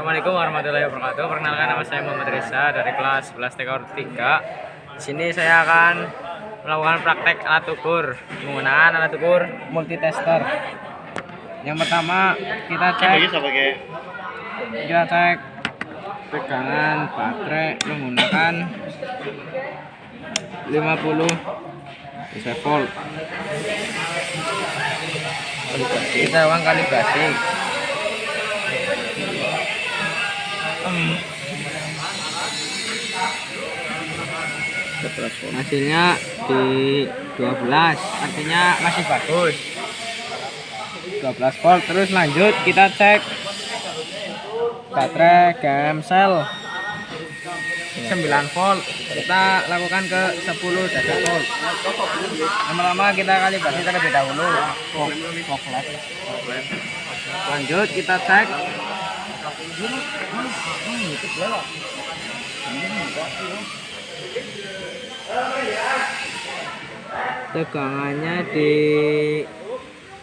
Assalamualaikum warahmatullahi wabarakatuh. Perkenalkan, nama saya Muhammad Reza dari kelas 11 TK 3. Di sini saya akan melakukan praktek alat ukur menggunakan alat ukur multitester. Yang pertama kita cek tegangan baterai menggunakan 50 volt. Kita ulang kalibrasi. Hasilnya di 12, artinya masih bagus, 12 volt. Terus lanjut kita cek baterai GM cell 9 volt, kita lakukan ke 10 data volt. Lama-lama kita kalibrasi terlebih dahulu. Lanjut kita cek tegangannya di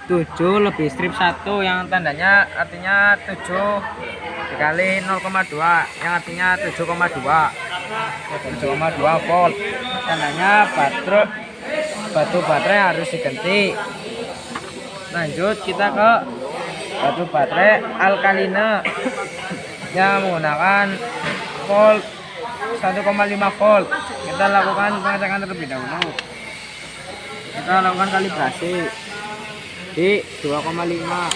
7 lebih strip 1, yang tandanya artinya 7 dikali 0,2 yang artinya 7,2 volt. Tandanya batu baterai harus diganti. Lanjut kita ke batu baterai alkaline yang menggunakan volt 1,5 volt. Kita lakukan pengecekan terlebih dahulu. Kita lakukan kalibrasi di 2,5.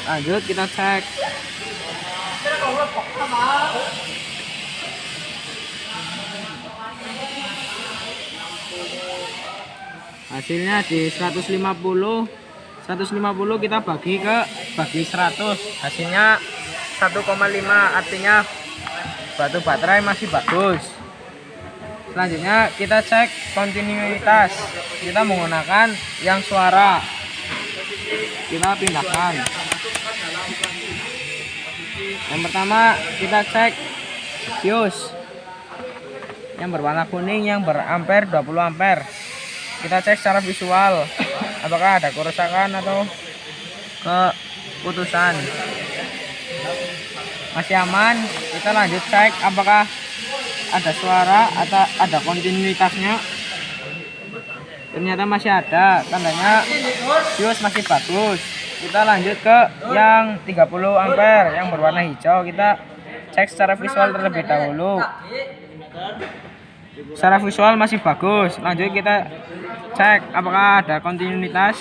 Lanjut kita cek hasilnya di 150 kita bagi 100, hasilnya 1,5, artinya batu baterai masih bagus. Selanjutnya kita cek kontinuitas. Kita menggunakan yang suara, kita pindahkan. Yang pertama kita cek fuse yang berwarna kuning yang berampere 20 ampere. Kita cek secara visual apakah ada kerusakan atau keputusan. Masih aman. Kita lanjut cek apakah ada suara atau ada kontinuitasnya. Ternyata masih ada, tandanya fuse masih bagus. Kita lanjut ke yang 30 ampere yang berwarna hijau. Kita cek secara visual terlebih dahulu. Secara visual masih bagus. Lanjut kita cek apakah ada kontinuitas.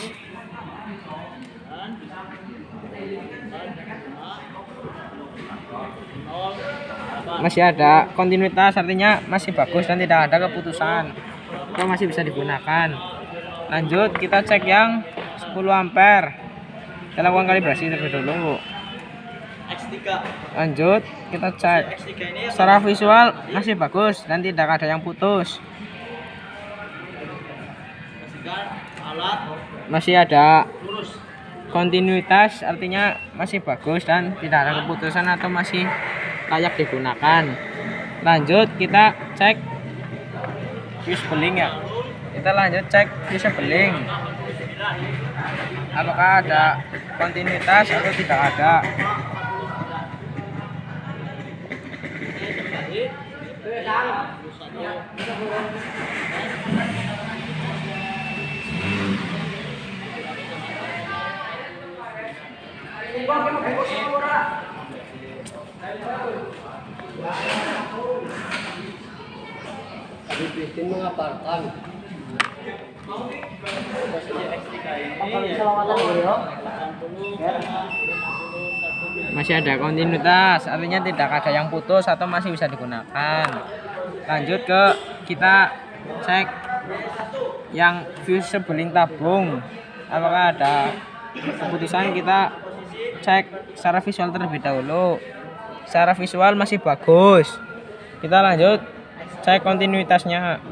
Masih ada kontinuitas, artinya masih bagus dan tidak ada keputusan, atau masih bisa digunakan. Lanjut kita cek yang 10 ampere. Kita lakukan kalibrasi terlebih dahulu. Lanjut kita cek secara visual masih bagus dan tidak ada yang putus. Masih ada kontinuitas, artinya masih bagus dan tidak ada keputusan atau masih layak digunakan. Lanjut kita cek fuse beling ya. Kita lanjut cek fuse beling apakah ada kontinuitas atau tidak ada. Bikin mengabarkan Masih ada kontinuitas, artinya tidak ada yang putus atau masih bisa digunakan. Lanjut ke kita cek yang fuse beling tabung apakah ada keputusan. Kita cek secara visual terlebih dahulu. Secara visual masih bagus. Kita lanjut cek kontinuitasnya.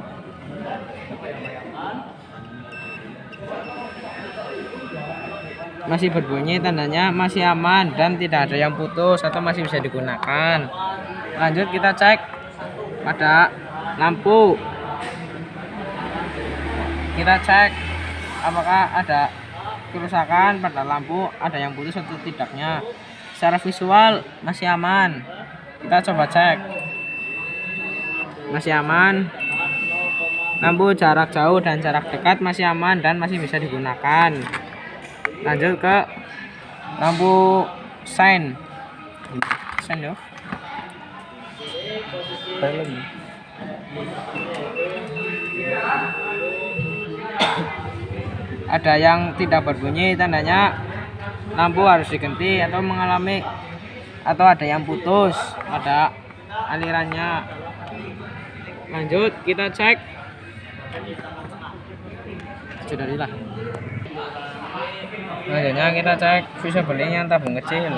Masih berbunyi, tandanya masih aman dan tidak ada yang putus atau masih bisa digunakan. Lanjut kita cek pada lampu. Kita cek apakah ada kerusakan pada lampu, ada yang putus atau tidaknya. Secara visual masih aman. Kita coba cek. Masih aman. Lampu jarak jauh dan jarak dekat masih aman dan masih bisa digunakan. Lanjut ke lampu sein. Sein yo. Ada yang tidak berbunyi, tandanya lampu harus diganti atau mengalami atau ada yang putus pada alirannya. Lanjut kita cek. Sudah. Selanjutnya kita cek visible yang tabung kecil.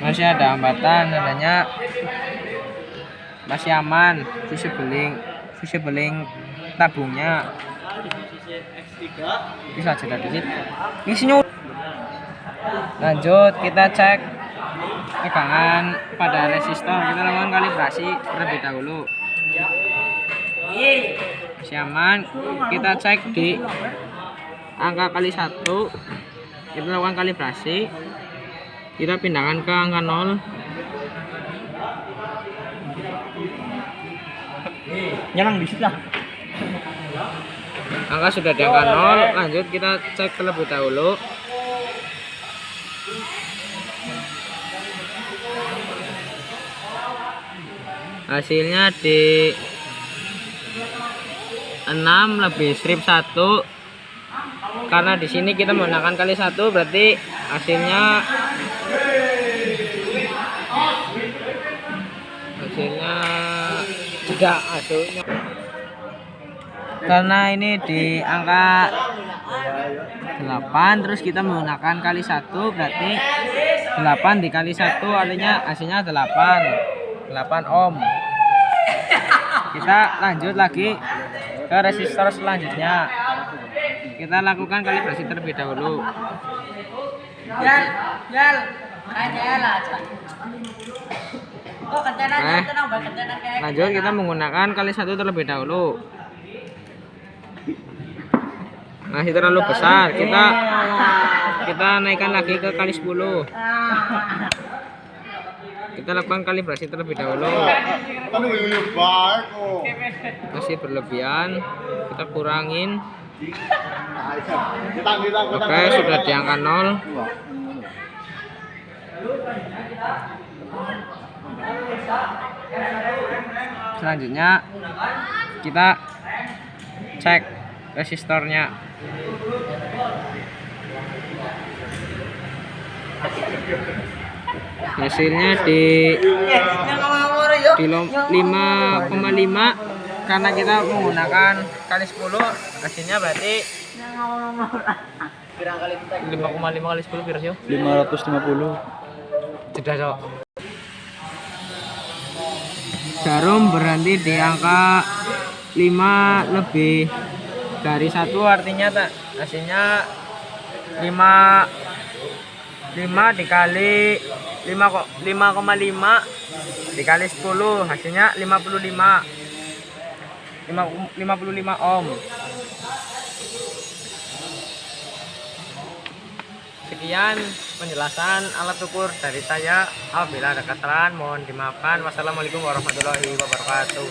Masih ada hambatan, adanya masih aman visible tabungnya. Bisa cerita dikit. Lanjut kita cek tegangan pada resistor. Kita lakukan kalibrasi terlebih dahulu. Masih aman. Kita cek di angka kali 1. Kita lakukan kalibrasi. Kita pindahkan ke angka 0. Nyerang di situ lah. Angka sudah di angka 0. Lanjut kita cek terlebih dahulu. Hasilnya di 6 lebih strip 1. Karena di sini kita menggunakan kali 1, berarti hasilnya tidak hasilnya. Karena ini di angka 8, terus kita menggunakan kali 1, berarti 8 dikali 1 artinya hasilnya 8 ohm. Kita lanjut lagi ke resistor selanjutnya. Kita lakukan kalibrasi terlebih dahulu. Lanjut kita menggunakan kali 1 terlebih dahulu. Masih terlalu besar, kita naikkan lagi ke kali 10. Kita lakukan kalibrasi terlebih dahulu. Masih berlebihan, kita kurangin. Oke, sudah di angka 0. Selanjutnya kita cek resistornya. Hasilnya di 5,5. Karena kita menggunakan kali 10, hasilnya berarti 5,5 kali 10 berapa sih? 550. Sudah, Cok. Jarum berhenti di angka 5 lebih dari 1, artinya hasilnya 5 dikali 5,5 dikali 10, hasilnya 55 ohm. Sekian penjelasan alat ukur dari saya. Apabila ada kesalahan mohon dimaafkan. Wassalamualaikum warahmatullahi wabarakatuh.